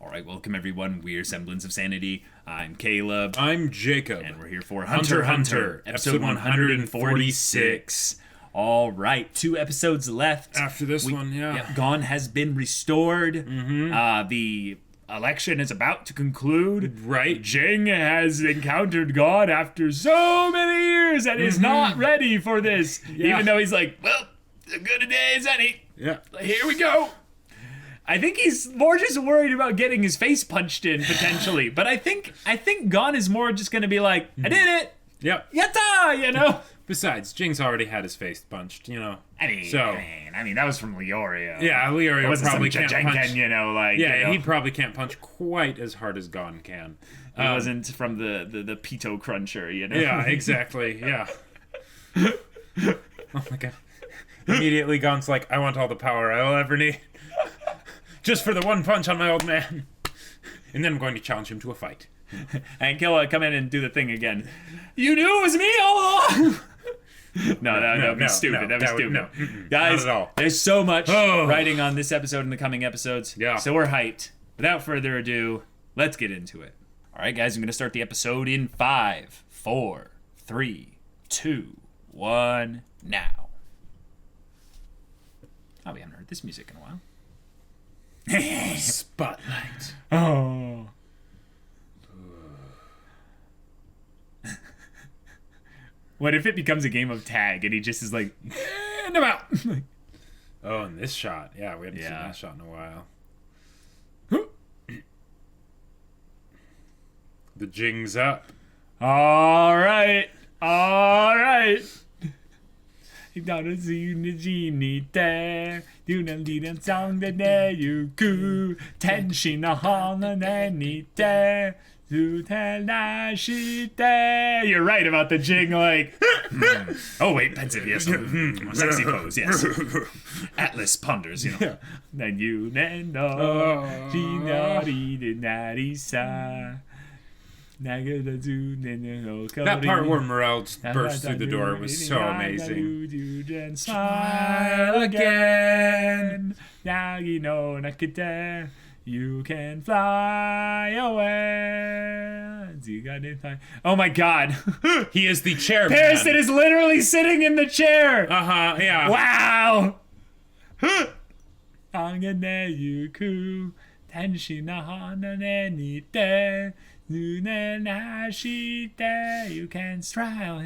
All right, welcome everyone. We're Semblance of Sanity. I'm Caleb. I'm Jacob. And we're here for HunterxHunter, episode 146. All right, 2 episodes left. After this one, yeah. Gon has been restored. Mm-hmm. The election is about to conclude. Right. Ging has encountered Gon after so many years and is not ready for this. Yeah. Even though he's like, well, as good a day as any. Yeah. Here we go. I think he's more just worried about getting his face punched in, potentially. But I think Gon is more just going to be like, I did it! Yep. Yatta! You know? Besides, Jing's already had his face punched, you know. I mean, that was from Leorio. Yeah, Leorio probably can't punch. You know, like, yeah, you know, he probably can't punch quite as hard as Gon can. He wasn't from the Pito Cruncher, you know? Yeah, exactly, yeah. Oh my god. Immediately Gon's like, I want all the power I'll ever need. Just for the one punch on my old man. And then I'm going to challenge him to a fight. And Killua, come in and do the thing again. You knew it was me all along! No, that would be stupid. That was stupid. No. Guys, not at all. There's so much writing on this episode and the coming episodes. Yeah. So we're hyped. Without further ado, let's get into it. All right, guys, I'm going to start the episode in 5, 4, 3, 2, 1, now. Oh, we haven't heard this music in a while. Spotlight. Oh. What if it becomes a game of tag and he just is like, and I'm out? Oh, and this shot. Yeah, we haven't seen that shot in a while. The Jing's up. All right. Ignore the genie there. Do not lead a song that there you go. Tension on any day. You're right about the Ging, like. Oh, wait, pensive, yes. Sexy pose, yes. Atlas ponders, you know. Then you know. That part where Morel burst through the door was so amazing. Smile again. Now you know Nakita. You can fly away. Oh my god. He is the chairman. Parasite is literally sitting in the chair. Uh-huh, yeah. Wow. You can smile.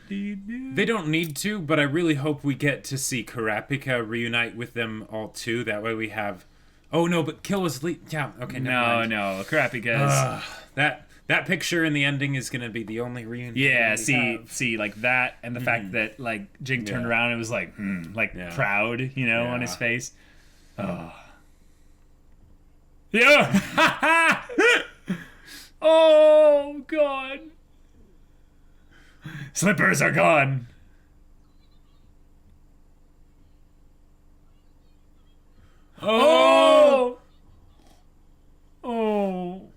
They don't need to, but I really hope we get to see Kurapika reunite with them all too. That way we have... Oh no, but Killua's yeah, okay, never mind. Kurapika's... That picture in the ending is gonna be the only reunion. Yeah, see, like that, and the fact that like Ging turned around and was like, proud, you know, on his face. Oh. Yeah. Oh god. Slippers are gone. Oh. Oh.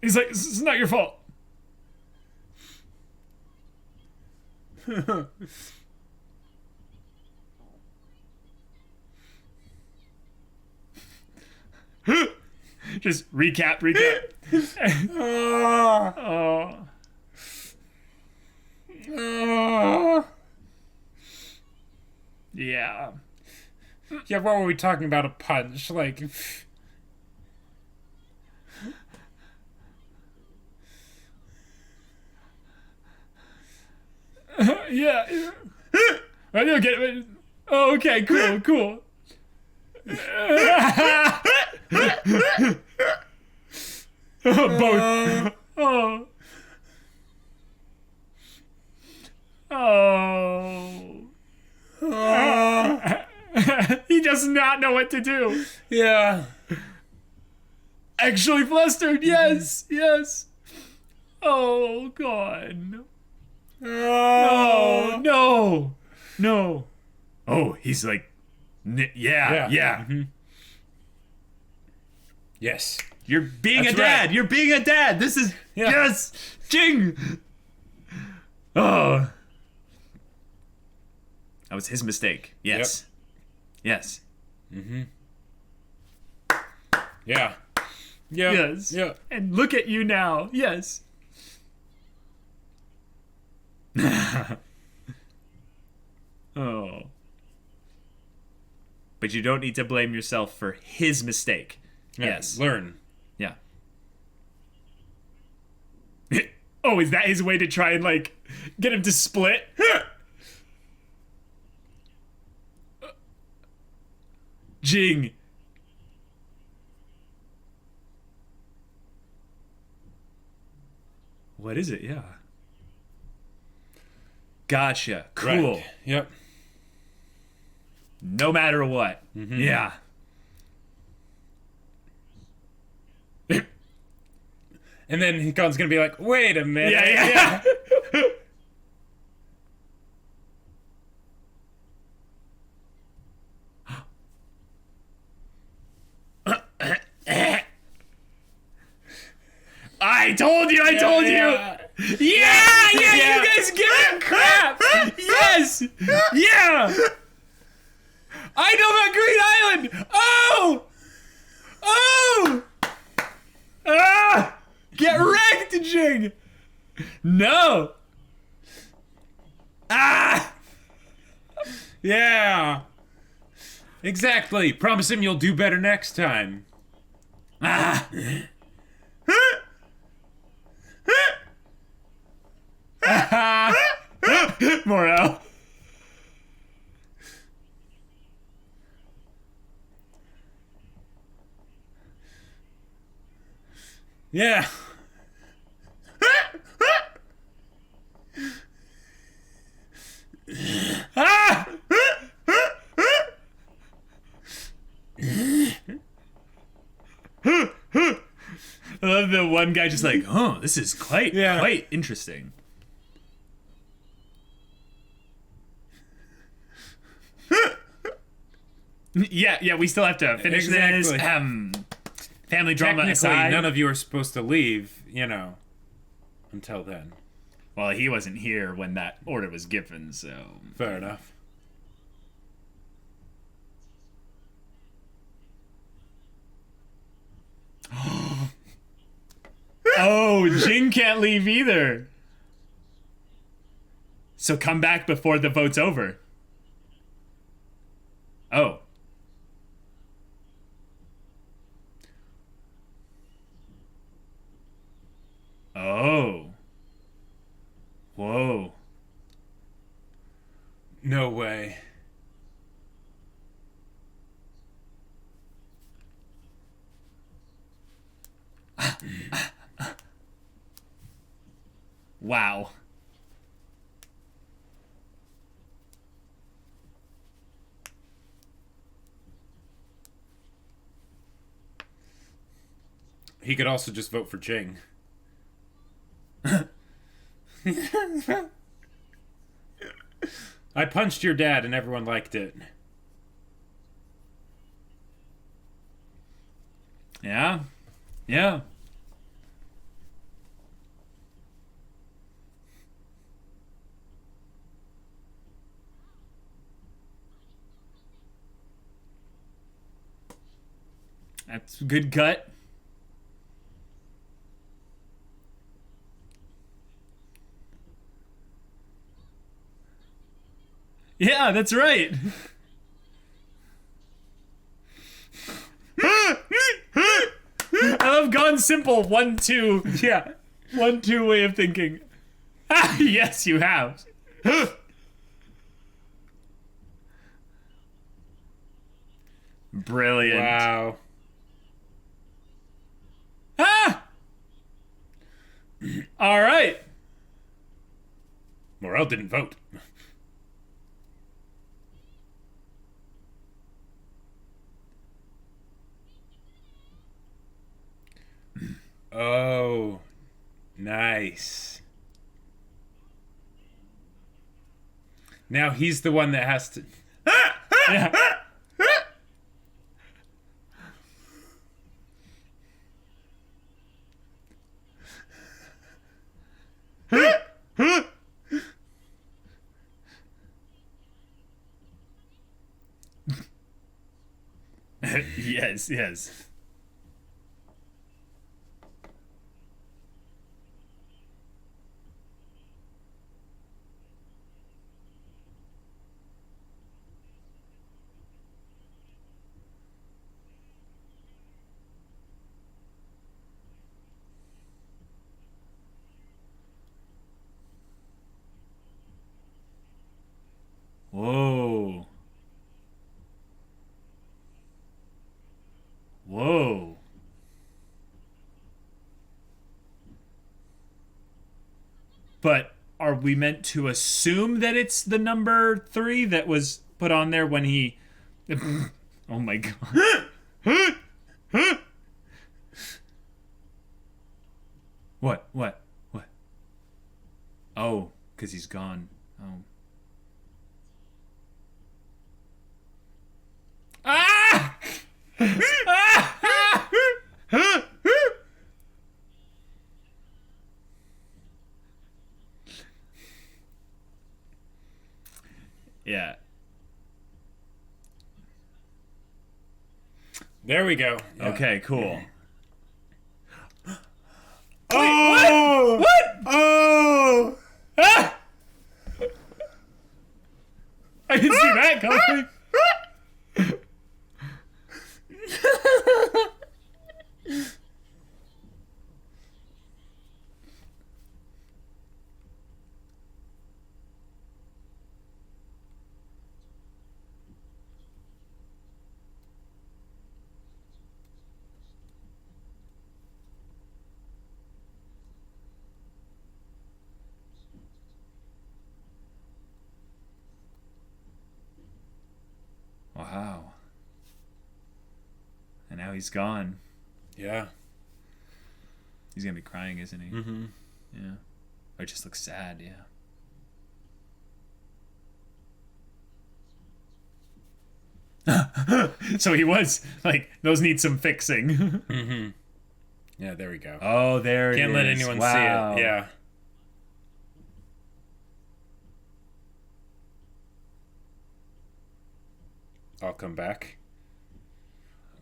He's like, this is not your fault. Just recap. Yeah. Yeah, what were we talking about? A punch? Like... Yeah. I don't get it. Oh, okay, cool. Both. He does not know what to do. Yeah. Actually flustered, yes. Oh, God. No. Oh, he's like, yeah. Mm-hmm. Yes. You're being That's a dad. right. You're being a dad. This is, yes, Ging. Oh. That was his mistake. Yes. Yep. Yes. Mm-hmm. Yeah. Yeah. Yes. Yeah. And look at you now. Yes. Oh. But you don't need to blame yourself for his mistake. Yeah, Yes. Learn. Yeah. Oh, is that his way to try and, like, get him to split? Ging. What is it? Yeah. Gotcha. Cool. Right. Yep. No matter what. Yeah. And then Gon's gonna be like, wait a minute. Yeah. I told you. Yeah, you guys give him crap. Yes. Yeah. I know about Green Island. Oh. Ah. Get wrecked, Ging. No. Ah. Yeah. Exactly. Promise him you'll do better next time. Ah. Morale. Yeah. Ah! I love the one guy just like, oh, this is quite interesting. Yeah, we still have to finish this. Family drama Technically, aside. none of you are supposed to leave, until then. Well, he wasn't here when that order was given, so... Fair enough. Oh, Ging can't leave either. So come back before the vote's over. Oh. Oh. Whoa. No way. Wow. He could also just vote for Ging. I punched your dad and everyone liked it. Yeah. Yeah. That's a good cut. Yeah, that's right. I love Gon's simple 1-2. Yeah. 1-2 way of thinking. Ah, yes, you have. Brilliant. Wow. Ah! All right. Morel didn't vote. Oh, nice. Now he's the one that has to... Yeah. Yes. Whoa. But are we meant to assume that it's the number 3 that was put on there when he... Oh my god. What? Oh, because he's gone. Oh. Ah! Yeah. There we go. Yeah. Okay, cool. Oh! What? Oh! Ah! I didn't see that coming. Wow. And now he's gone. Yeah. He's gonna be crying, isn't he? Mm-hmm. Yeah. Or just looks sad, yeah. So he was like, those need some fixing. Mm-hmm. Yeah, there we go. Oh, there it is. Can't let anyone Wow. see it. Yeah. I'll come back.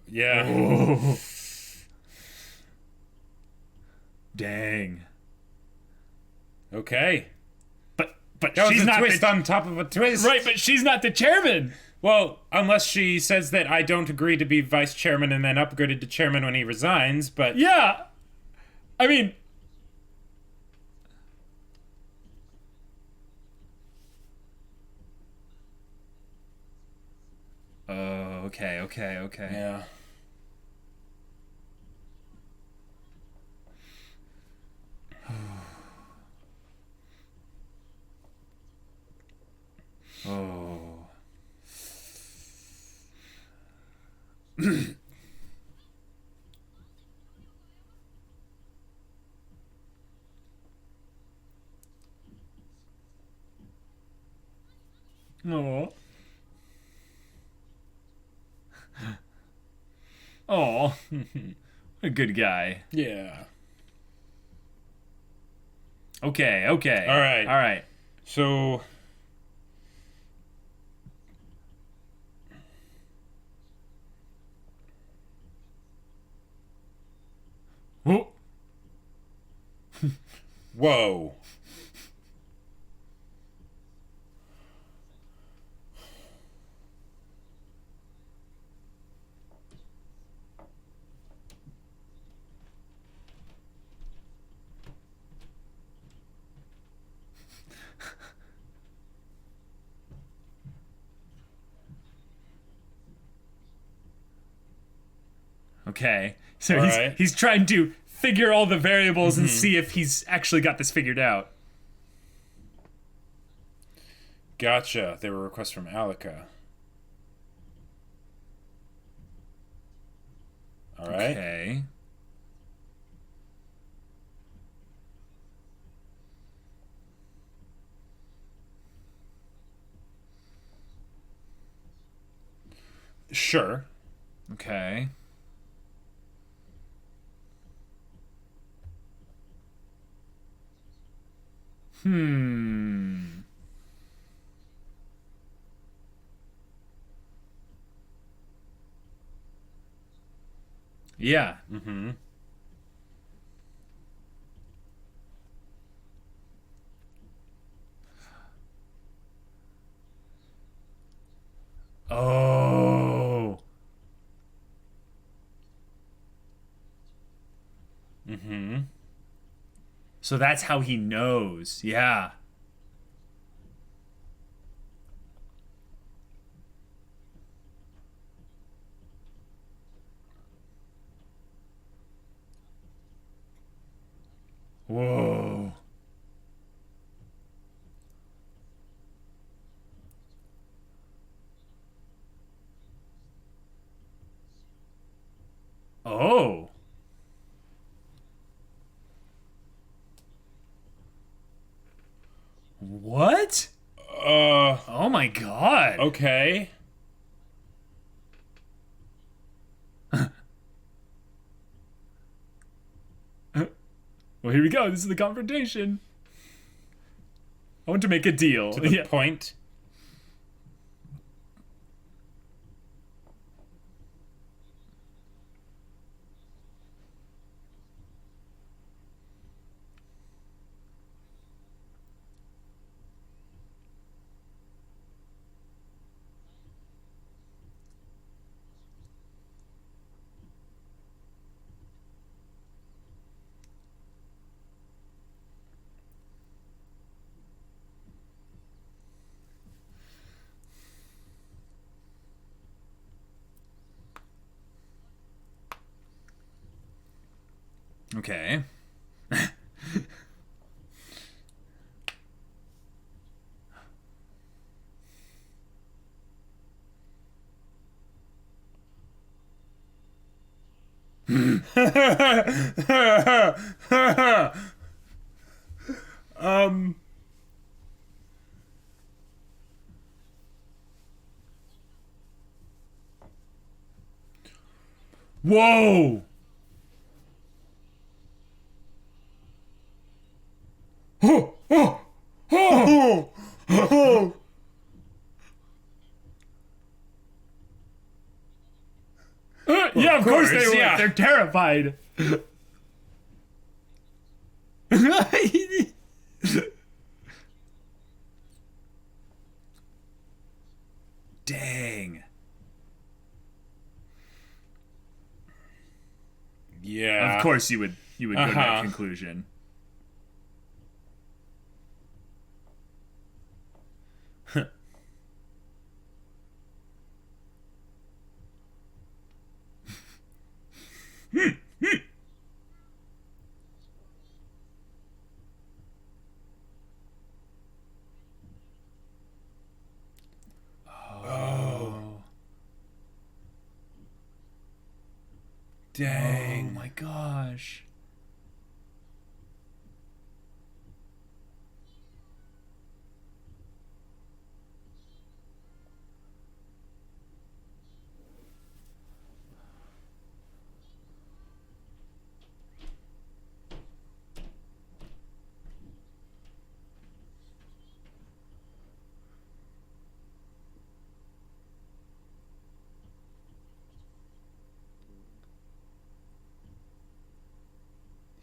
Yeah. Oh. Dang. Okay. But That was she's a not twist the, on top of a twist. right. But she's not the chairman. Well, unless she says that I don't agree to be vice chairman and then upgraded to chairman when he resigns, but... Yeah. I mean. Oh, okay. Yeah. Oh. Oh. Oh. A good guy. Yeah. Okay. All right. So... Oh. Whoa. Okay. So All he's right. he's trying to figure all the variables and see if he's actually got this figured out. Gotcha. There were requests from Alluka. All right. Okay. Sure. Okay. Yeah. Mm-hmm. Oh. Mm-hmm. So that's how he knows. Yeah. Oh. What? Oh my god. Okay. Well, here we go. This is the confrontation. I want to make a deal. To the point. Okay. Whoa! Oh! Oh! Oh! Oh! Yeah, of course they would. Yeah. They're terrified. Dang. Yeah. Of course you would go to that conclusion. Oh. Dang. Oh my gosh.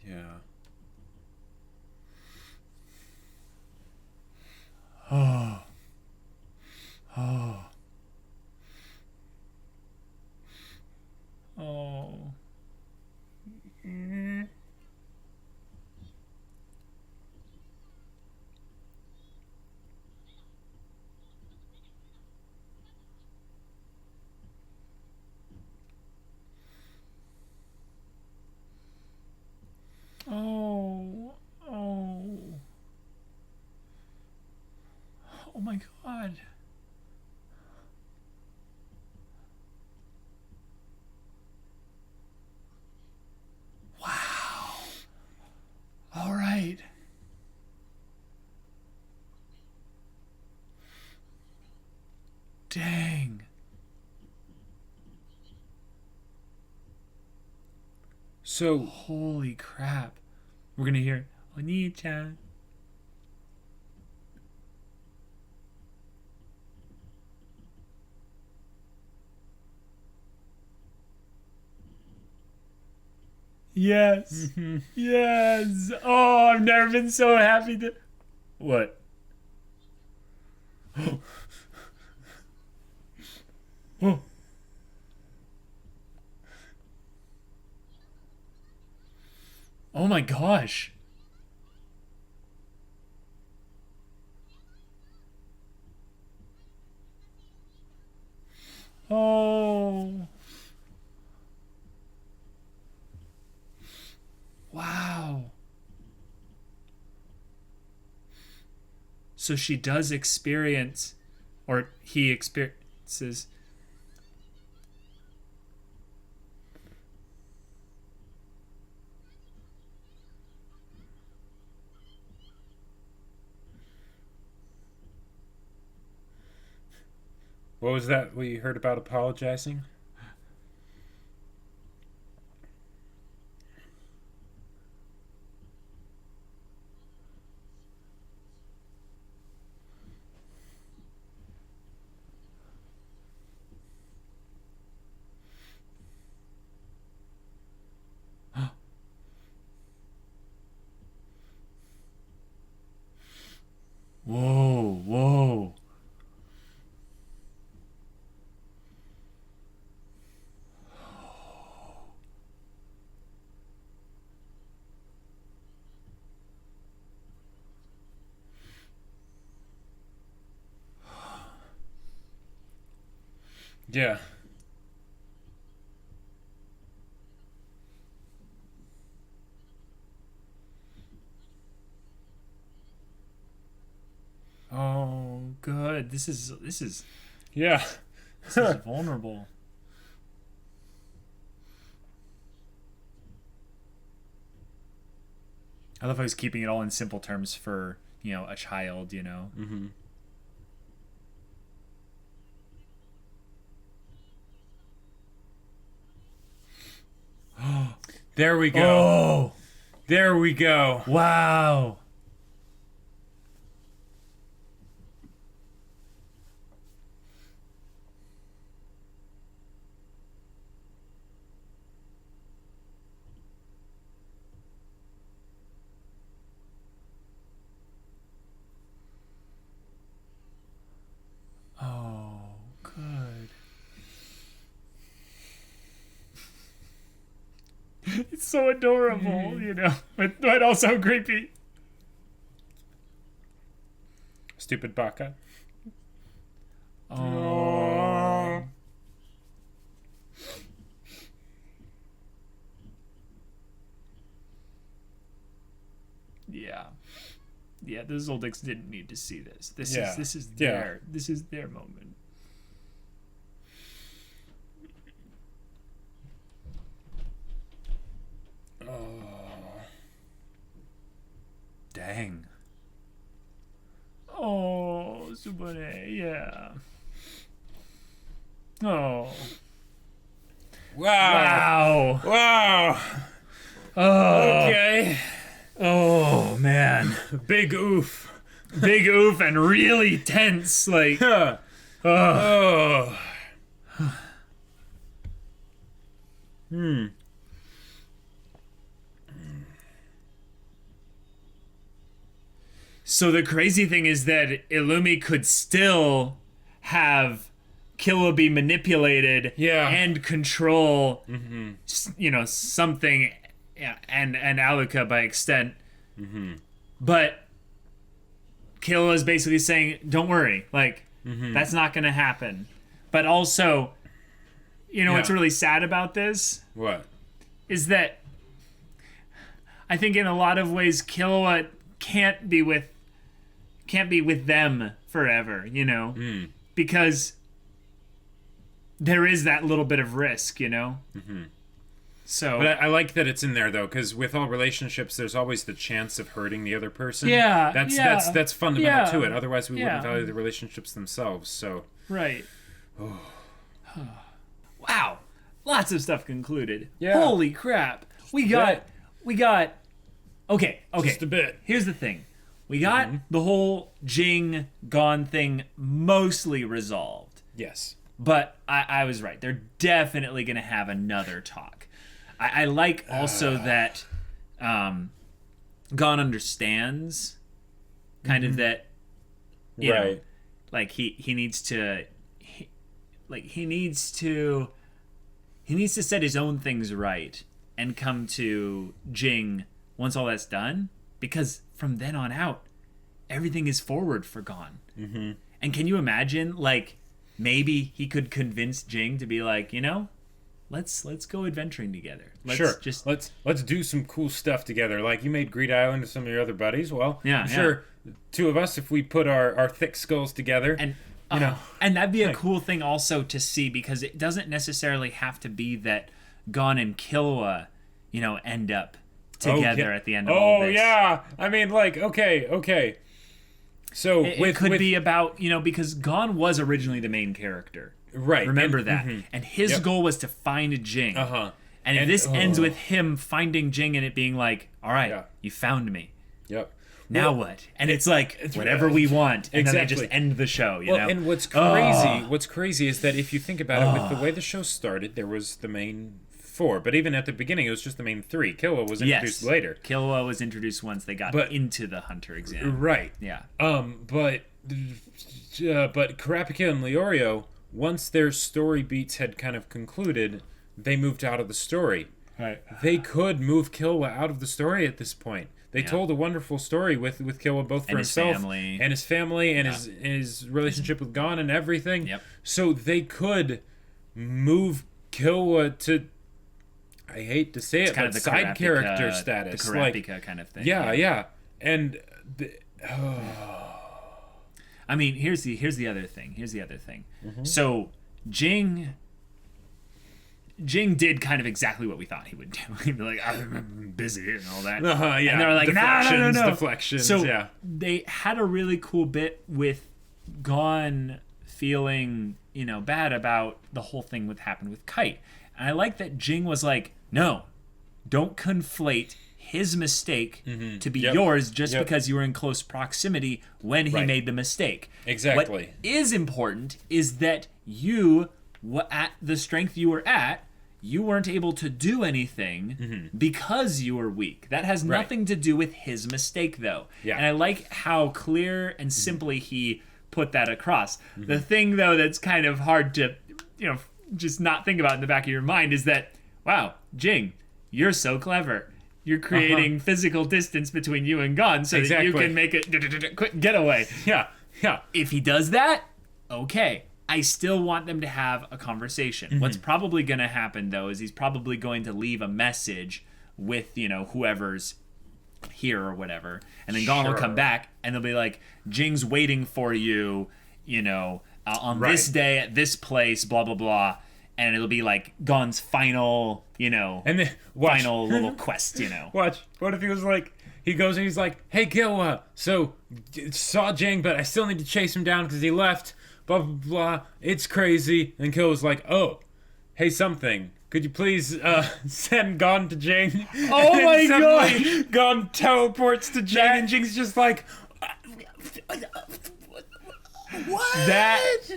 Yeah. Oh. Oh. Oh. Oh. Oh. Oh my god. Wow. All right. Dang. So, Holy crap. We're gonna hear Oni-chan. Yes. Yes. Oh, I've never been so happy to... What? Oh. Oh my gosh. Oh. Wow. So she does experience, or he experiences. What was that we heard about apologizing? Whoa, whoa. Yeah. Oh, good. This is Yeah. this is vulnerable. I love how he's keeping it all in simple terms for, a child, Mm-hmm. There we go. Oh, There we go. wow. Oh, good. It's so adorable, but also creepy. Stupid baka. Oh. Yeah. Yeah, the Zoldycks didn't need to see this. This is their moment. Oh. Dang. Oh, Subone, yeah. Oh. Wow. Wow. Wow. Oh. Okay. Oh, man. Big oof. Big oof and really tense. Like, Oh. Hmm. So the crazy thing is that Illumi could still have Killua be manipulated and control, something, and Alluka by extent. But Killua is basically saying, "Don't worry, that's not going to happen." But also, what's really sad about this What? is that I think in a lot of ways Killua can't be with them forever, because there is that little bit of risk, So, But I like that it's in there though, because with all relationships, there's always the chance of hurting the other person. Yeah, that's fundamental yeah, to it. Otherwise, we yeah. wouldn't value the relationships themselves. So, right. Wow, lots of stuff concluded. Yeah. Holy crap, we got. Okay. just a bit. Here's the thing. We got the whole Ging Gon thing mostly resolved. Yes. But I was right. They're definitely going to have another talk. I like also that Gon understands kind of that, you know, like he needs to set his own things right and come to Ging once all that's done, because from then on out, everything is forward for Gon. Mm-hmm. And can you imagine, maybe he could convince Ging to be like, let's go adventuring together. Let's do some cool stuff together. Like you made Greed Island with some of your other buddies. Well, Yeah, sure. Two of us, if we put our thick skulls together, And and that'd be a cool thing also to see, because it doesn't necessarily have to be that Gon and Killua, end up together at the end of all this. Oh yeah. I mean, okay. So it could be about, because Gon was originally the main character. Right. Remember that. And his goal was to find Ging. And this ends with him finding Ging and it being like, all right, you found me. Yep. Now what? And it's like, whatever we want. And then they just end the show, you know? And what's crazy is that if you think about it, with the way the show started, there was the main 4. But even at the beginning, it was just the main 3. Killua was introduced later. Killua was introduced once they got into the Hunter exam. Right. Yeah. But Kurapika and Leorio, once their story beats had kind of concluded, they moved out of the story. Right. They could move Killua out of the story at this point. They told a wonderful story with Killua, both for himself and his family and his relationship with Gon and everything. Yep. So they could move Killua to, I hate to say it, kind but of the side character status. The Kurapika kind of thing. Yeah. And I mean, here's the other thing. So Ging did kind of exactly what we thought he would do. He'd be like, I'm busy and all that. And they were like, no. Deflections, so they had a really cool bit with Gon feeling, bad about the whole thing that happened with Kite. And I like that Ging was like, no, don't conflate his mistake to be yours just because you were in close proximity when he made the mistake. Exactly. What is important is that you, at the strength you were at, you weren't able to do anything because you were weak. That has nothing to do with his mistake, though. Yeah. And I like how clear and simply he put that across. The thing, though, that's kind of hard to, just not think about in the back of your mind is that, wow, Ging, you're so clever. You're creating physical distance between you and Gon so that you can make a quick getaway. Yeah. If he does that, okay. I still want them to have a conversation. What's probably going to happen, though, is he's probably going to leave a message with, whoever's here or whatever. And then Gon will come back, and they'll be like, Jing's waiting for you, on this day at this place, blah, blah, blah. And it'll be like Gon's final, and then final little quest, Watch. What if he was like, he goes and he's like, hey, Killua, so saw Ging, but I still need to chase him down because he left. Blah, blah, blah. It's crazy. And Kill's like, oh, hey, something. Could you please send Gon to Ging? Oh my god! Gon teleports to Ging, and Jing's just like, what?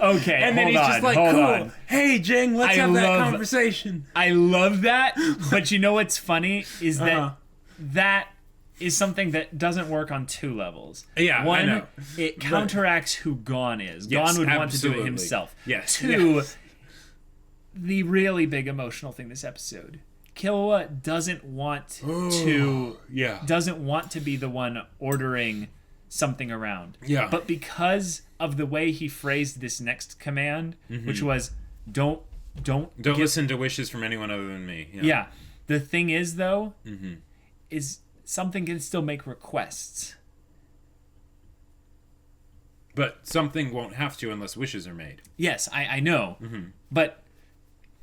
Okay, and then he's just like, cool. Hey, Ging, let's have that conversation. I love that. But you know what's funny is that that is something that doesn't work on 2 levels. Yeah, one, I know. it counteracts who Gon is. Yes, Gon would want to do absolutely. it himself. Yes. 2, the really big emotional thing this episode. Killua doesn't want to be the one ordering something around. Yeah. But because of the way he phrased this next command, which was don't listen to wishes from anyone other than me. Yeah. The thing is, though, is something can still make requests. But something won't have to unless wishes are made. Yes, I know. But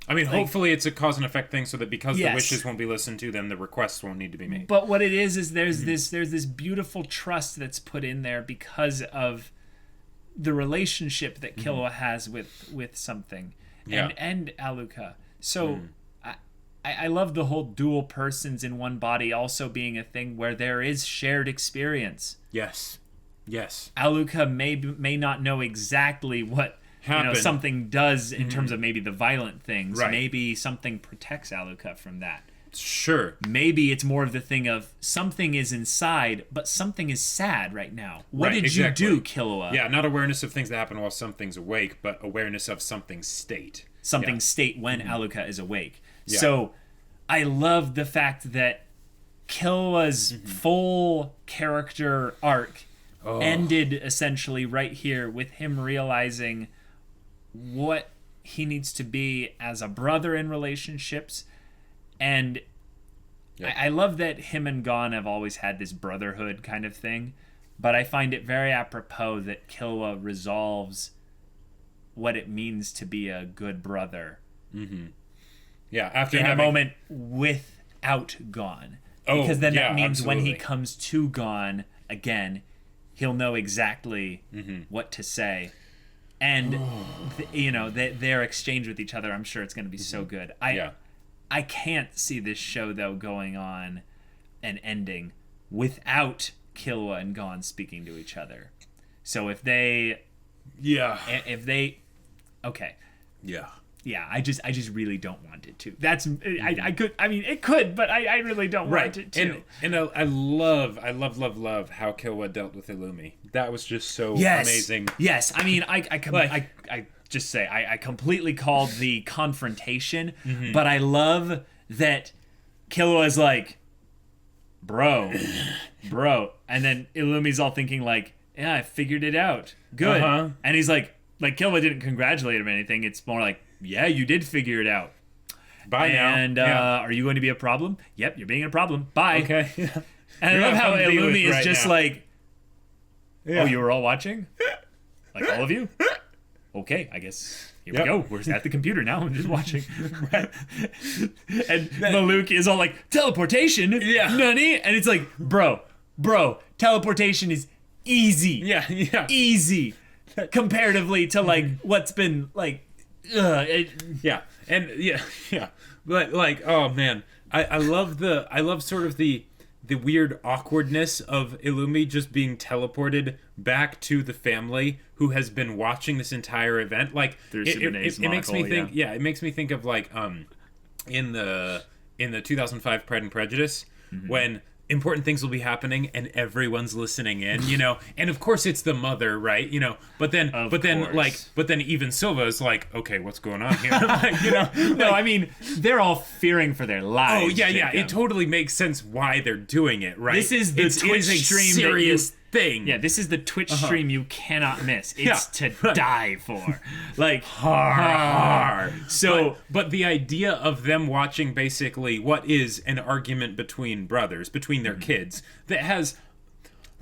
I mean, hopefully it's a cause and effect thing so that because the wishes won't be listened to, then the requests won't need to be made. But what it is there's this beautiful trust that's put in there because of the relationship that Killua has with something and Alluka. So I love the whole dual persons in one body also being a thing where there is shared experience. Yes. Alluka may not know exactly what something does in terms of maybe the violent things. Right. Maybe something protects Alluka from that. Sure. Maybe it's more of the thing of something is inside, but something is sad right now. What did you do, Killua? Yeah, not awareness of things that happen while something's awake, but awareness of something's state. Something's state when Alluka is awake. Yeah. So I love the fact that Killua's full character arc ended essentially right here with him realizing what he needs to be as a brother in relationships. And I love that him and Gon have always had this brotherhood kind of thing, but I find it very apropos that Killua resolves what it means to be a good brother. Yeah, after in a moment without Gon. Because then that means when he comes to Gon again, he'll know exactly what to say. And, their exchange with each other, I'm sure it's going to be so good. I can't see this show, though, going on and ending without Killua and Gon speaking to each other. So if they... Okay. Yeah, I just really don't want it to. That's it could, but I really don't want it to. And I love how Killua dealt with Illumi. That was just so amazing. Yes, I mean I just say I completely called the confrontation, but I love that Killua is like, bro, and then Illumi's all thinking like, yeah, I figured it out, good, and he's like Killua didn't congratulate him or anything. It's more like, yeah, you did figure it out. Bye now. And are you going to be a problem? Yep, you're being a problem. Bye. Okay. And I love how Illumi is just now. like, oh, you were all watching? Like all of you? Okay, I guess here we go. We're at the computer now. I'm just watching. And Maluk is all like, teleportation? Nani? And it's like, bro, teleportation is easy. Yeah. Easy. Comparatively to like what's been like but like, oh man, I love sort of the weird awkwardness of Illumi just being teleported back to the family who has been watching this entire event. Like it makes me think it makes me think of like in the 2005 Pride and Prejudice when important things will be happening and everyone's listening in, and of course it's the mother, right? But then even Silva's like, okay, what's going on here? No, I mean, they're all fearing for their lives. Oh yeah, Jacob. it totally makes sense why they're doing it, right? This is the Twitch stream serious thing. Yeah, this is the Twitch stream you cannot miss. It's to die for. Like har. So, but the idea of them watching basically what is an argument between brothers, between their kids, that has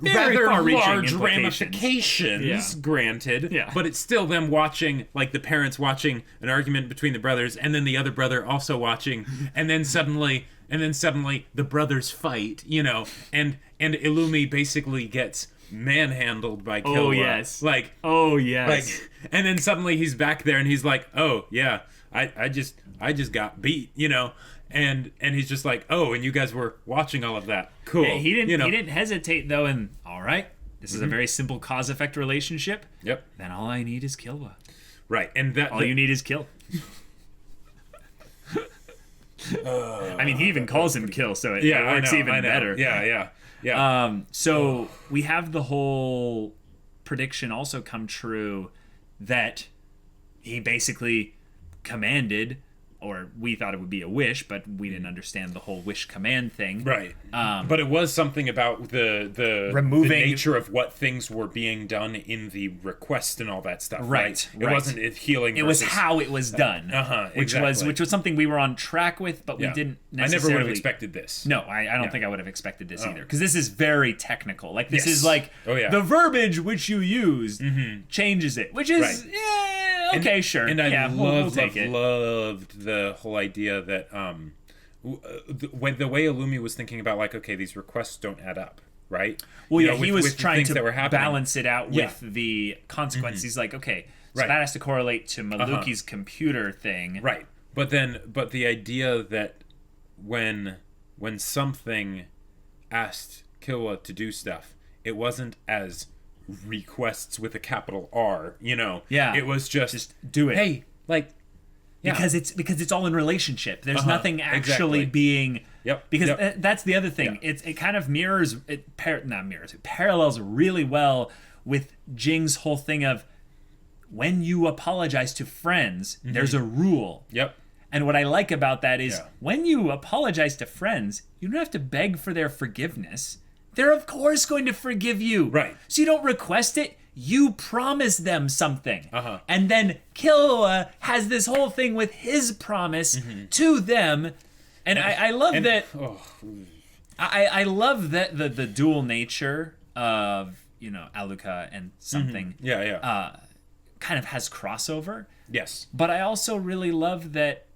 very rather far-reaching large implications. ramifications, granted, but it's still them watching, like the parents watching an argument between the brothers, and then the other brother also watching, and then suddenly the brothers fight, and Illumi basically gets manhandled by Killua. Oh yes. Like, and then suddenly he's back there and he's like, oh yeah, I just got beat, and he's just like, oh, and you guys were watching all of that. Cool. Yeah, he didn't hesitate though, and all right, this is a very simple cause-effect relationship. Yep. Then all I need is Killua. Right, and you need is kill. I mean, he even calls him Kill, so it works even better. Yeah. So we have the whole prediction also come true that he basically commanded, or we thought it would be a wish, but we didn't understand the whole wish command thing. Right. But it was something about the nature of what things were being done in the request and all that stuff. Right. It wasn't healing. It was how it was done. Which was something we were on track with, but we didn't necessarily. I never would have expected this. No, I don't think I would have expected this either, because this is very technical. Like this is like the verbiage which you used changes it, which is okay, sure. And I we'll take it. loved the whole idea that the way Illumi was thinking about, like, okay, these requests don't add up, right? Well, he was trying to balance it out with the consequences. He's like, okay, so that has to correlate to Maluki's computer thing, right? But the idea that when something asked Killua to do stuff, it wasn't as requests with a capital R, it was just do it. Hey, like, because it's all in relationship. There's nothing actually being because that's the other thing. It kind of parallels really well with Jing's whole thing of when you apologize to friends, there's a rule. And what I like about that is when you apologize to friends, you don't have to beg for their forgiveness. They're of course going to forgive you. Right. So you don't request it. You promise them something. And then Killua has this whole thing with his promise to them. And I love that. I love that the dual nature of, Alluka and something kind of has crossover. Yes. But I also really love that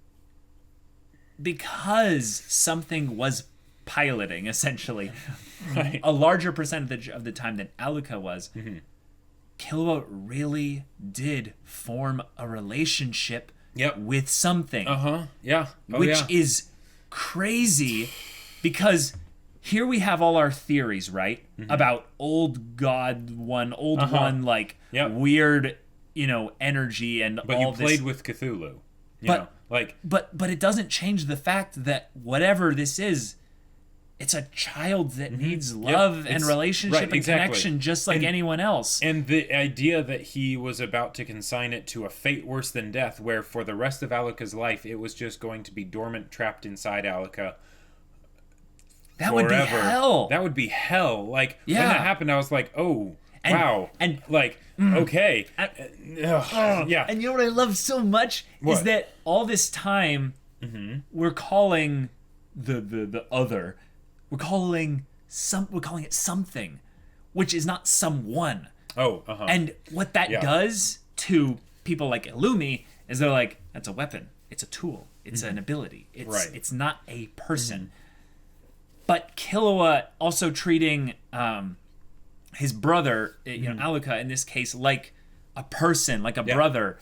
because something was piloting, essentially, Right. a larger percentage of the time than Alluka was, Killua really did form a relationship Yep. with something. Yeah. Oh, which yeah. is crazy because here we have all our theories, right? About old god one, like Yep. weird, energy and But all you played this. with Cthulhu. You But- know, like, But it doesn't change the fact that whatever this is, it's a child that needs love and it's- relationship right, and exactly. connection just like anyone else. and the idea that he was about to consign it to a fate worse than death, where for the rest of Alluka's life, it was just going to be dormant, trapped inside Alluka That would be forever. hell. That would be hell. Like, when Yeah. that happened, I was like, oh, And- wow. and- like, okay. Yeah. And you know what I love so much is What? that all this time we're calling the other, we're calling it something, which is not someone. Oh, And what that Yeah. does to people like Illumi is they're like, that's a weapon, it's a tool, it's an ability, Right. it's not a person. But Killua also treating his brother, Alluka in this case, like a person, like a brother.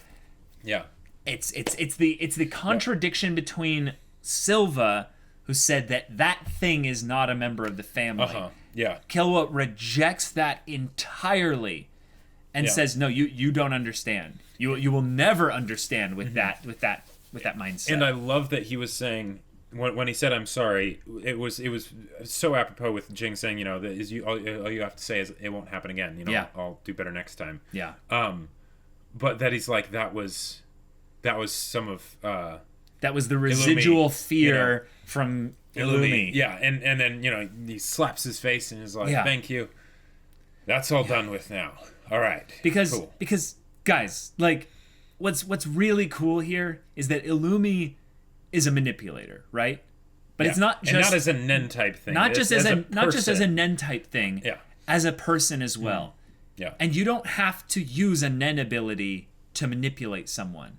yeah. It's the contradiction between Silva, who said that thing is not a member of the family. Yeah. Killua rejects that entirely and Yeah. says, "No, you don't understand. You will never understand with that mindset." And I love that he was saying when he said I'm sorry, it was so apropos with Ging saying, that is all you have to say is it won't happen again. Yeah. I'll do better next time. yeah. But that he's like that was some of That was the residual Illumi, fear from Illumi. Yeah, and then he slaps his face and is like, Yeah. "Thank you. That's all done with now. All right." Because Cool. guys, like what's really cool here is that Illumi is a manipulator, right? But Yeah. it's not and just not as a Nen type thing. not just as a person. Nen type thing. Yeah. As a person as well. Yeah. And you don't have to use a Nen ability to manipulate someone.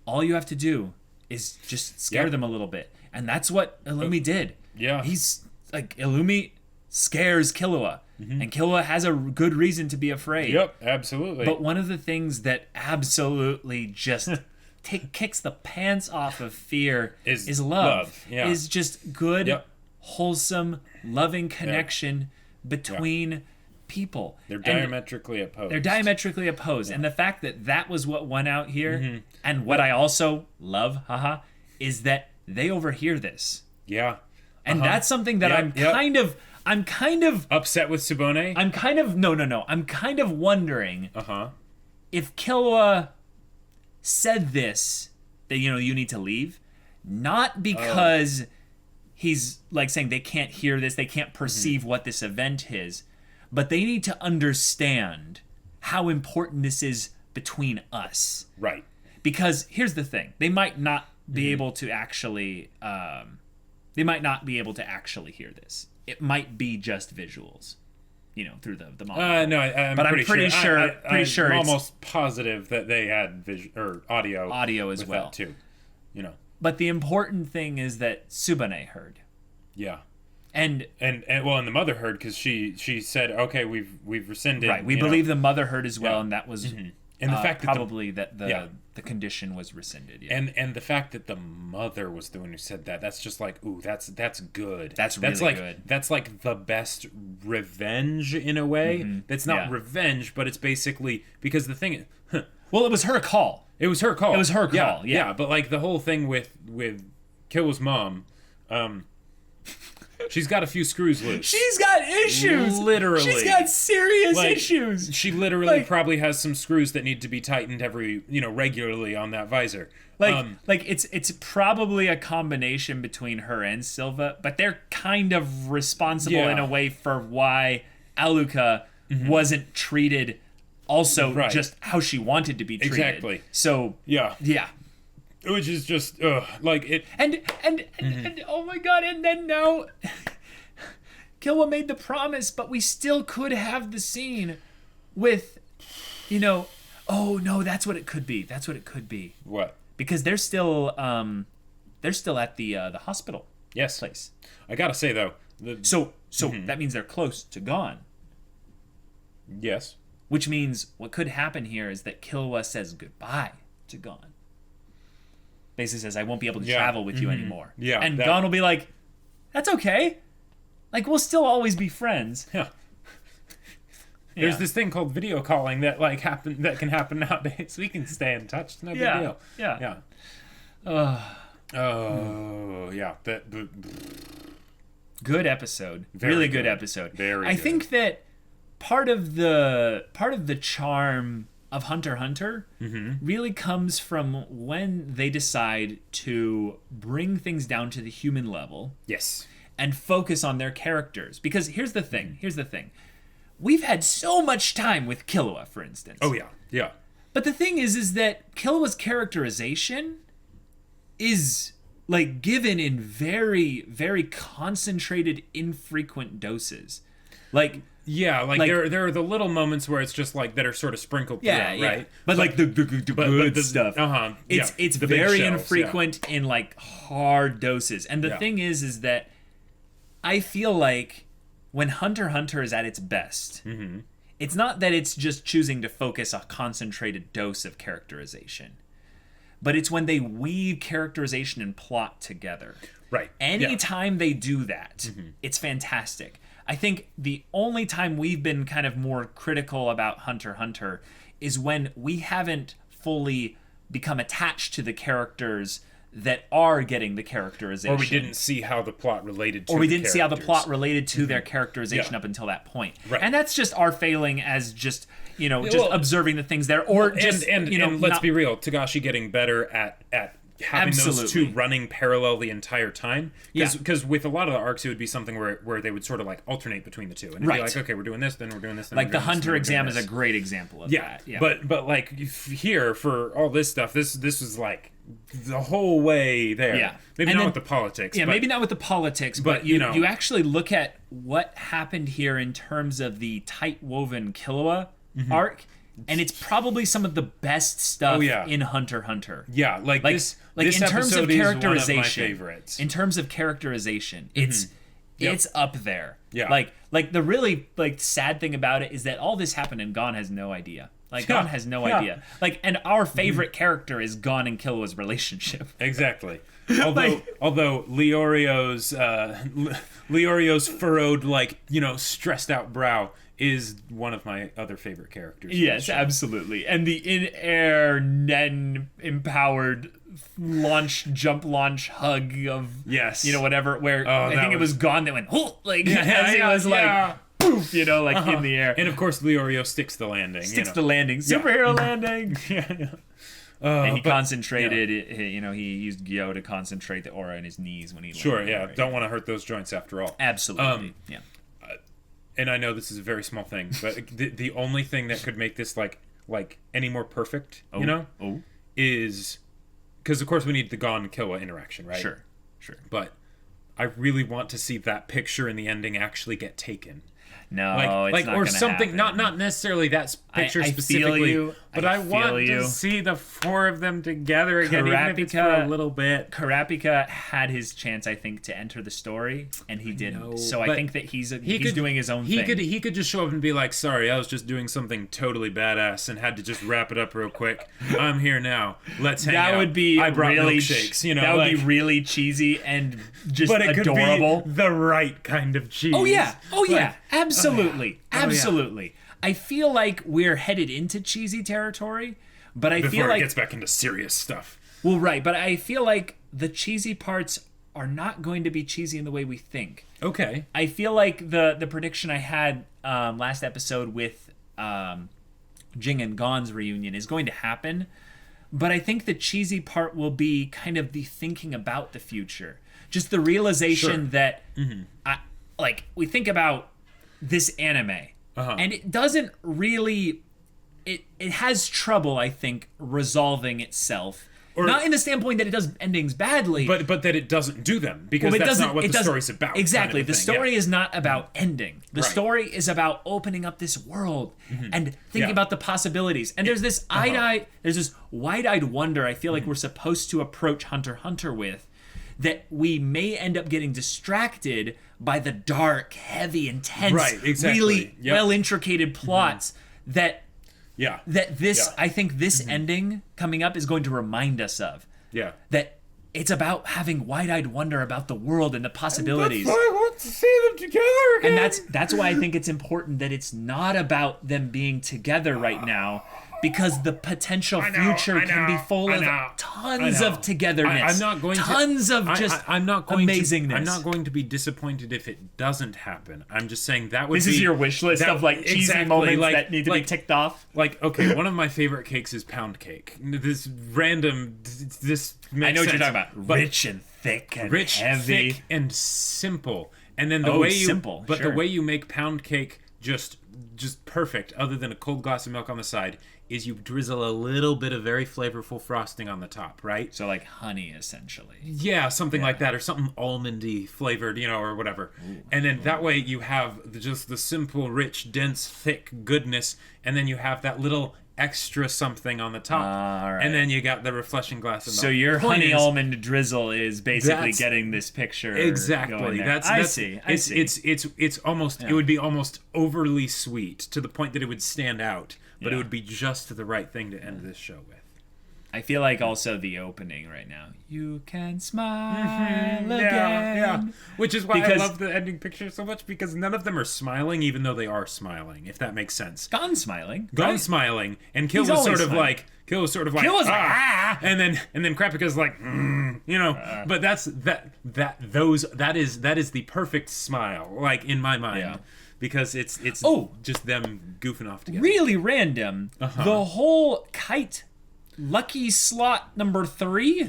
All you have to do is just scare Yeah. them a little bit. And that's what Illumi did. Yeah. He's like, Illumi scares Killua. And Killua has a good reason to be afraid. Yep, absolutely. But one of the things that absolutely just kicks the pants off of fear is love. Yeah. Is just good, Yep. wholesome, loving connection between people. They're And diametrically opposed. they're diametrically opposed. And the fact that was what won out here, and what I also love, is that they overhear this. Yeah. And that's something that I'm kind of Upset with Subone? I'm kind of wondering Uh-huh. if Killua said this, that you need to leave, not because he's like saying they can't hear this, they can't perceive what this event is, but they need to understand how important this is between us. Right. Because here's the thing, they might not be able to actually hear this. It might be just visuals, through the manga. No, I'm But I'm pretty, pretty sure- I'm it's- almost positive that they had audio as with well. that too. But the important thing is that Subane heard. Yeah. And And the mother heard because she said, okay, we've rescinded. right, we believe the mother heard as well, Yeah. and that was And the fact that probably that the Yeah. the condition was rescinded. Yeah. and the fact that the mother was the one who said that's just like, ooh, that's good. That's really like, good. That's like the best revenge in a way. That's not Yeah. revenge, but it's basically because the thing is, well, it was her call. it was her call. It was her call, yeah. But like the whole thing with Killua's mom, she's got a few screws loose. She's got issues. Literally. She's got serious Like, issues. She literally Like- probably has some screws that need to be tightened regularly on that visor. Like it's probably a combination between her and Silva, but they're kind of responsible Yeah. in a way for why Alluka wasn't treated also Right. just how she wanted to be treated. Exactly. So Yeah. yeah. Which is just like it. And oh my god, and then now Killua made the promise, but we still could have the scene with oh no, that's what it could be. That's what it could be. What? Because they're still at the hospital Yes. place. I gotta say though, So that means they're close to Gon. Yes. Which means what could happen here is that Killua says goodbye to Gon. Basically says, I won't be able to travel with you anymore. Yeah. And Gon will be like, that's okay. Like, we'll still always be friends. Yeah. There's this thing called video calling that can happen nowadays. We can stay in touch. It's no big deal. Yeah. Yeah. Good episode. Very really good good. episode. Very I good. think that part of the charm of Hunter x Hunter really comes from when they decide to bring things down to the human level. Yes. And focus on their characters. Because here's the thing. We've had so much time with Killua, for instance. Oh, yeah. But the thing is that Killua's characterization is, like, given in very, very concentrated, infrequent doses. Like... Yeah, like there are the little moments where it's just like that are sort of sprinkled throughout, right? But like the good stuff. It's the very shells, infrequent in like hard doses. And the thing is that I feel like when Hunter x Hunter is at its best, it's not that it's just choosing to focus a concentrated dose of characterization, but it's when they weave characterization and plot together. Right. Anytime they do that, it's fantastic. I think the only time we've been kind of more critical about Hunter x Hunter is when we haven't fully become attached to the characters that are getting the characterization. Or we didn't see how the plot related to Or we the didn't see how the characters. plot related to their characterization up until that point. Right. And that's just our failing as just, observing the things there. Or just, and let's be real, Togashi getting better at having those two running parallel the entire time. Because with a lot of the arcs, it would be something where they would sort of like alternate between the two. And it'd be like, okay, we're doing this, then we're doing this. Then like we're the doing this, Hunter then we're exam doing is this. a great example of that. Yeah. But like here, for all this stuff, this was like the whole way there. Yeah. Maybe And not then- with the politics. Yeah, but, maybe not with the politics, but you actually look at what happened here in terms of the tight-woven Killua arc, and it's probably some of the best stuff in Hunter x Hunter. Yeah, like this in terms of episode is characterization. one of my favorites. In terms of characterization, it's up there. Yeah. Like the really like sad thing about it is that all this happened and Gon has no idea. Like Gon has no idea. Like, and our favorite character is Gon and Killua's relationship. Exactly. Although Leorio's furrowed, stressed out brow is one of my other favorite characters. Yes, absolutely. And the in-air Nen empowered jump launch hug of whatever, where I think it was Gon that went as he was like poof, in the air. And of course Leorio sticks the landing. Superhero landing. And he concentrated. Yeah. He used Gyo to concentrate the aura in his knees when he landed. Right? Don't want to hurt those joints after all. Absolutely. And I know this is a very small thing, but the only thing that could make this like any more perfect, is because of course we need the Gon Killua interaction, right? Sure. But I really want to see that picture in the ending actually get taken. No, it's not or gonna something. happen. Not necessarily that picture I specifically. feel you. But I want to see the four of them together again, even if it's for a little bit. Karapika had his chance, I think, to enter the story, and he didn't. So I think that he's doing his own thing. He could just show up and be like, "Sorry, I was just doing something totally badass and had to just wrap it up real quick. I'm here now. Let's hang out." That would be I brought really milkshakes. That would be really cheesy and just but it adorable. Could be the right kind of cheese. Oh yeah. Absolutely. Absolutely. I feel like we're headed into cheesy territory, but I feel before like it gets back into serious stuff. Well, right, but I feel like the cheesy parts are not going to be cheesy in the way we think. Okay. I feel like the prediction I had last episode with Ging and Gon's reunion is going to happen, but I think the cheesy part will be kind of the thinking about the future. Just the realization that we think about this anime, and it doesn't really... It has trouble, I think, resolving itself. Not in the standpoint that it does endings badly. But that it doesn't do them, because that's not what the story's about. Exactly. Kind of the story is not about ending. The Right. story is about opening up this world and thinking about the possibilities. And there's this wide-eyed wonder I feel like we're supposed to approach Hunter x Hunter with, that we may end up getting distracted by the dark, heavy, intense, really well intricated plots that this I think this ending coming up is going to remind us of. Yeah. That it's about having wide-eyed wonder about the world and the possibilities. And that's why I want to see them together again. And that's why I think it's important that it's not about them being together right now, because the potential future can be full of tons of togetherness. I'm not going tons of just amazingness. I'm not going to be disappointed if it doesn't happen. I'm just saying that would be... This is your wish list of like cheesy moments that need to be ticked off? Like, okay, one of my favorite cakes is pound cake. This random... This makes I know what sense, you're talking about. Rich and thick and heavy. Thick and simple. And then the way you... simple, But the way you make pound cake just perfect, other than a cold glass of milk on the side, is you drizzle a little bit of very flavorful frosting on the top, right? So like honey, essentially. Yeah, something like that, or something almondy flavored, or whatever. Ooh, and then that way you have just the simple, rich, dense, thick goodness, and then you have that little extra something on the top. Right. And then you got the refreshing glass of milk. So your honey almond drizzle is basically getting this picture. Exactly. I see. It's almost it would be almost overly sweet to the point that it would stand out. But it would be just the right thing to end this show with. I feel like also the opening right now. You can smile again. Yeah. Which is why I love the ending picture so much, because none of them are smiling, even though they are smiling, if that makes sense. Gon's smiling. Gon's smiling, and Kill was sort of like, and then Krapika's like, but that is the perfect smile, like in my mind. Yeah. Because it's just them goofing off together. Really random. The whole Kite lucky slot number 3.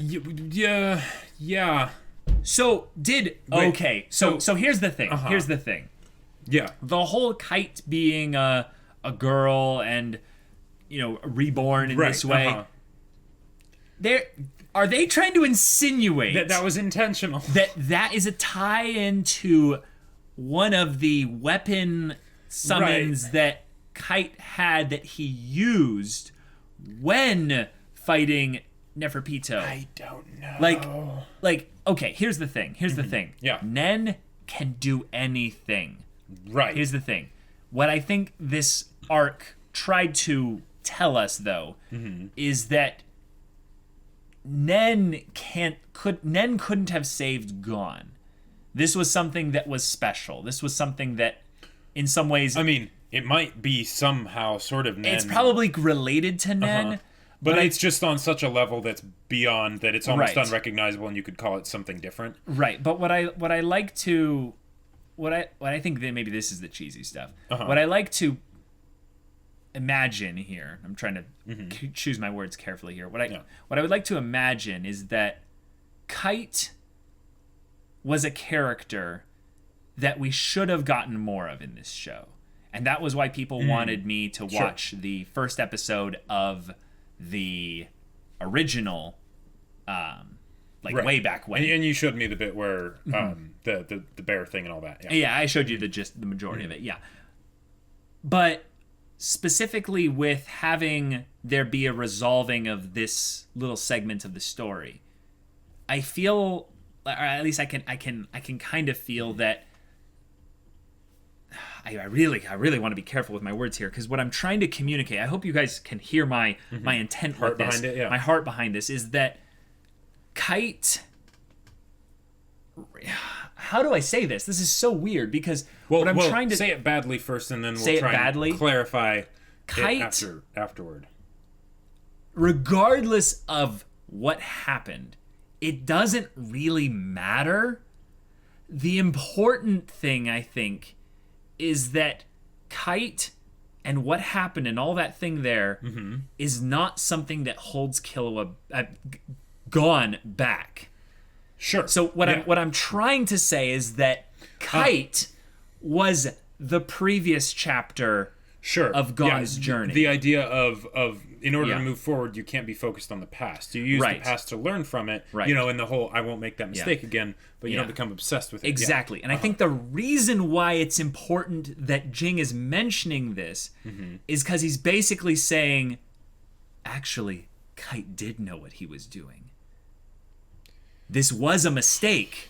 Yeah. So So here's the thing. Here's the thing. Yeah. The whole Kite being a girl and reborn in this way. Are they trying to insinuate that was intentional? That is a tie-in to one of the weapon summons that Kite had that he used when fighting Neferpito. I don't know. Like okay, here's the thing. The thing. Yeah. Nen can do anything. Right. Here's the thing. What I think this arc tried to tell us, though, is that Nen couldn't have saved Gon. This was something that was special. This was something that, in some ways... I mean, it might be somehow sort of Nen. It's probably related to Nen. But it's just on such a level that's beyond that it's almost unrecognizable, and you could call it something different. Right. But what I like to... What I think that maybe this is the cheesy stuff. What I like to imagine here... I'm trying to choose my words carefully here. What I would like to imagine is that Kite was a character that we should have gotten more of in this show. And that was why people wanted me to watch the first episode of the original, way back when. And you showed me the bit where the bear thing and all that. Yeah, I showed you the majority of it, yeah. But specifically with having there be a resolving of this little segment of the story, I feel... or at least I can kind of feel that I really want to be careful with my words here, because what I'm trying to communicate, I hope you guys can hear my intent with this. My heart behind this is that Kite... How do I say this? This is so weird, because what I'm trying to... Say it badly first, and then we'll try and clarify Kite, afterward. Regardless of what happened, it doesn't really matter. The important thing, I think, is that Kite and what happened and all that thing there is not something that holds Killua Gon back. Sure. So what I'm trying to say is that Kite was the previous chapter of Gon's journey. The idea of in order to move forward, you can't be focused on the past. You use the past to learn from it, and the whole, I won't make that mistake again, but you don't become obsessed with it. Exactly. And I think the reason why it's important that Ging is mentioning this is because he's basically saying, actually, Kite did know what he was doing. this was a mistake,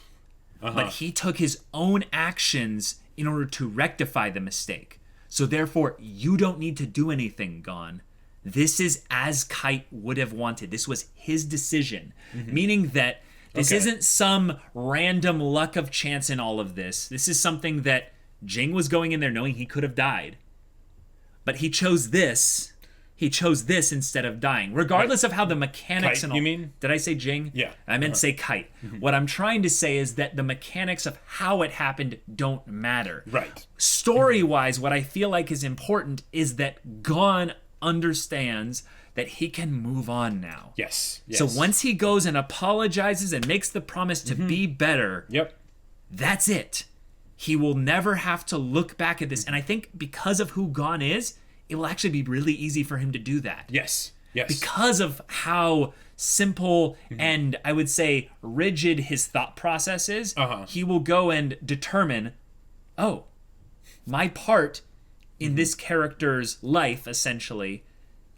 but he took his own actions in order to rectify the mistake. So therefore, you don't need to do anything, Gon. This is as Kite would have wanted. This was his decision. Meaning that this isn't some random luck of chance in all of this. This is something that Ging was going in there knowing he could have died. But he chose this. He chose this instead of dying. Regardless of how the mechanics Kite, and all... you mean? Did I say Ging? Yeah. I meant to say Kite. What I'm trying to say is that the mechanics of how it happened don't matter. Right. Story-wise, what I feel like is important is that Gon understands that he can move on now. Yes. So once he goes and apologizes and makes the promise to be better, that's it. He will never have to look back at this. And I think because of who Gon is, it will actually be really easy for him to do that. Yes. Because of how simple and, I would say, rigid his thought process is, he will go and determine, oh, my part in this character's life, essentially,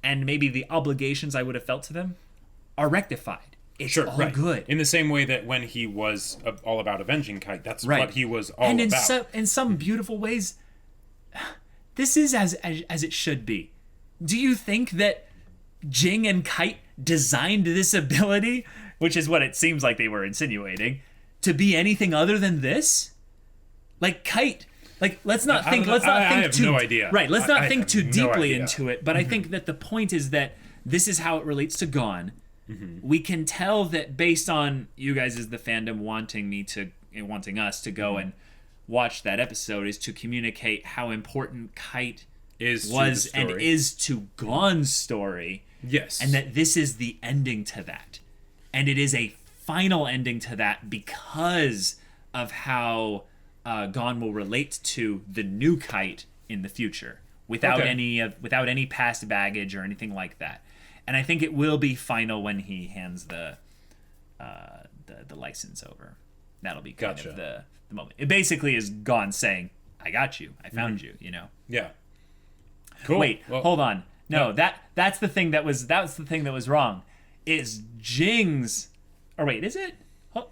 and maybe the obligations I would have felt to them, are rectified. It's all good. In the same way that when he was all about avenging Kite, that's what he was all and about. In some beautiful ways, this is as it should be. Do you think that Ging and Kite designed this ability, which is what it seems like they were insinuating, to be anything other than this? Like Kite, like let's not think too Right, let's not think too deeply into it, but I think that the point is that this is how it relates to Gon. We can tell that based on you guys as the fandom wanting us to go and watch that episode is to communicate how important Kite is to Gon's story. Yes. And that this is the ending to that. And it is a final ending to that because of how Gon will relate to the new Kite in the future without any past baggage or anything like that. And I think it will be final when he hands the license over. That'll be kind of the moment. It basically is Gon saying, I got you. I found you, you know? Yeah. Cool. Wait, hold on. No, that's the thing that was wrong. Is Jing's... Or wait, is it?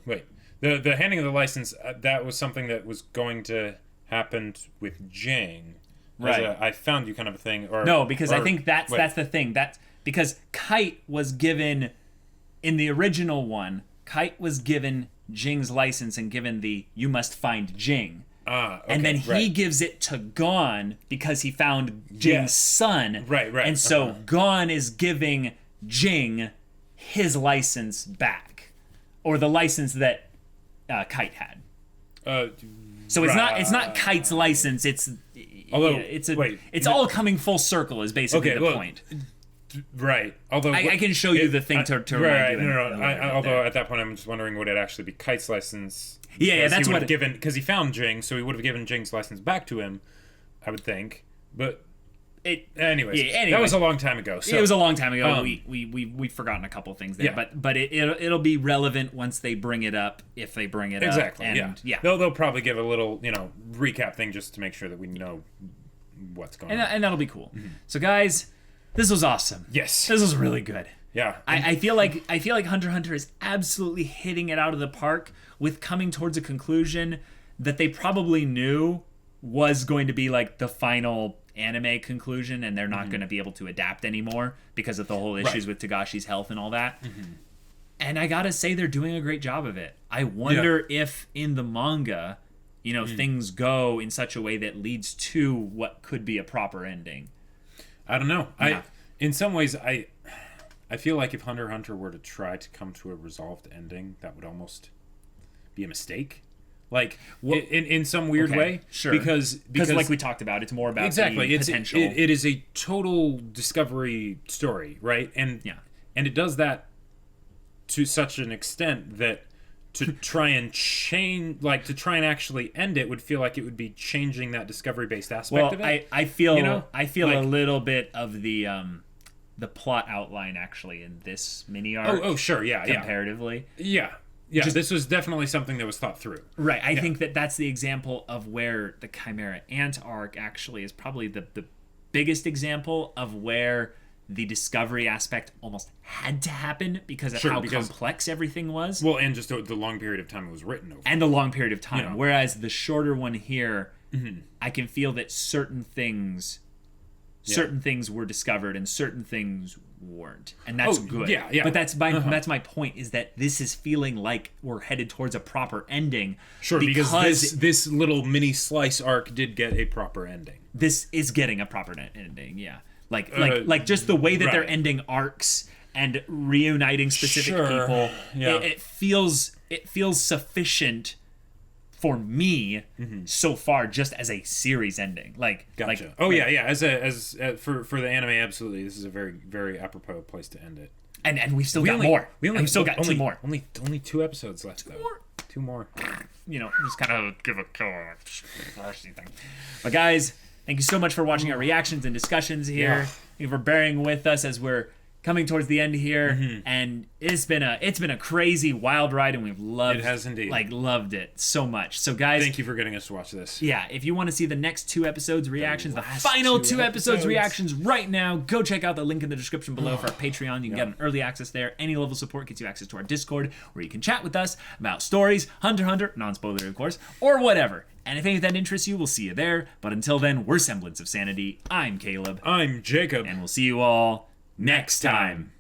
Wait. The handing of the license, that was something that was going to happen with Ging. Right. I found you kind of a thing. Because I think that's the thing. That's because Kite was given... In the original one, Kite was given Jing's license and given the you must find Ging. And then he gives it to Gon because he found Jing's son. Right. And so Gon is giving Ging his license back. Or the license that Kite had. So it's not Kite's license, it's all coming full circle is basically the point. Right. Although I can show you the thing to right. Although at that point I'm just wondering would it actually be Kite's license? Yeah, that's what given because he found Ging, so he would have given Jing's license back to him, I would think. But anyway, that was a long time ago. So, it was a long time ago. We've forgotten a couple things there, but it'll be relevant once they bring it up, if they bring it up. Exactly. They'll probably give a little recap thing just to make sure that we know what's going on, and that'll be cool. So guys, this was awesome. Yes, this was really good. Yeah, I feel like HunterxHunter is absolutely hitting it out of the park with coming towards a conclusion that they probably knew was going to be like the final anime conclusion, and they're not going to be able to adapt anymore because of the whole issues with Togashi's health and all that. And I gotta say, they're doing a great job of it. I wonder if in the manga, things go in such a way that leads to what could be a proper ending. I don't know. Yeah. In some ways, I feel like if HunterxHunter were to try to come to a resolved ending, that would almost be a mistake. Like, in some weird way. Sure. Because like we talked about, it's more about the potential. It is a total discovery story, right? And it does that to such an extent that to try and actually end it would feel like it would be changing that discovery-based aspect of it. I feel a little bit of the plot outline actually in this mini arc. Oh, sure, comparatively. Yeah. Yeah, this was definitely something that was thought through. Right, I think that's the example of where the Chimera Ant arc actually is probably the biggest example of where the discovery aspect almost had to happen because of because complex everything was. Well, and just the long period of time it was written over. And the long period of time. You know. Whereas the shorter one here, I can feel that certain things were discovered and certain things weren't. And that's good. Yeah. But that's my point, is that this is feeling like we're headed towards a proper ending. Sure, because this little mini slice arc did get a proper ending. This is getting a proper ending, yeah. Like just the way that they're ending arcs and reuniting specific people, it feels sufficient for me so far, just as a series ending. Gotcha. For the anime, absolutely, this is a very, very apropos place to end it. And we've still got more. We've still got two more. Only 2 episodes left. Two more. You know, just kind of give a killer thing. But guys, thank you so much for watching our reactions and discussions here. Yeah. Thank you for bearing with us as we're coming towards the end here, and it's been a crazy wild ride, and we've loved it. Has indeed, loved it so much. So guys, thank you for getting us to watch this. Yeah, if you want to see the next 2 episodes reactions, the final 2 episodes reactions right now, go check out the link in the description below for our Patreon. You can get an early access there. Any level of support gets you access to our Discord, where you can chat with us about stories, Hunter, non-spoiler of course, or whatever. And if any of that interests you, we'll see you there. But until then, we're Semblance of Sanity. I'm Caleb. I'm Jacob. And we'll see you all next time.